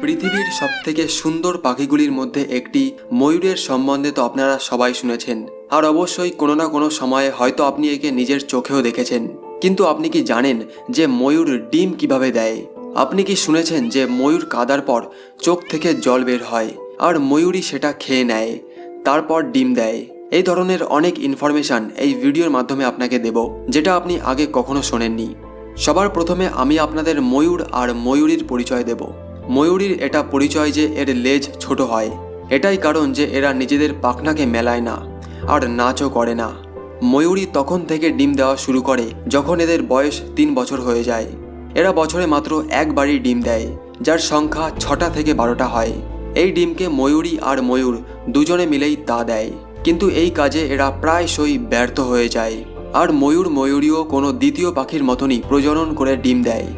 পৃথিবীর সবথেকে সুন্দর পাখিগুলির মধ্যে একটি ময়ূরের সম্বন্ধে তো আপনারা সবাই শুনেছেন, আর অবশ্যই কোনো না কোনো সময়ে হয়তো আপনি একে নিজের চোখেও দেখেছেন। কিন্তু আপনি কি জানেন যে ময়ূর ডিম কিভাবে দেয়? আপনি কি শুনেছেন যে ময়ূর কাদার পর চোখ থেকে জল বের হয় আর ময়ূরই সেটা খেয়ে নেয়, তারপর ডিম দেয়? এই ধরনের অনেক ইনফরমেশন এই ভিডিওর মাধ্যমে আপনাকে দেব, যেটা আপনি আগে কখনো শোনেননি। সবার প্রথমে আমি আপনাদের ময়ূর আর ময়ূরীর পরিচয় দেব। ময়ূরীর এটা পরিচয় যে এর লেজ ছোট হয়, এটাই কারণ যে এরা নিজেদের পাখনাকে মেলায় না আর নাচও করে না। ময়ূরী তখন থেকে ডিম দেওয়া শুরু করে যখন এদের বয়স 3 বছর হয়ে যায়। এরা বছরে মাত্র একবারই ডিম দেয়, যার সংখ্যা 6টা থেকে 12টা হয়। এই ডিমকে ময়ূরী আর ময়ূর দুজনে মিলেই তা দেয়, কিন্তু এই কাজে এরা প্রায়শই ব্যর্থ হয়ে যায়। আর ময়ূরীও কোনো দ্বিতীয় পাখির মতনই প্রজনন করে ডিম দেয়।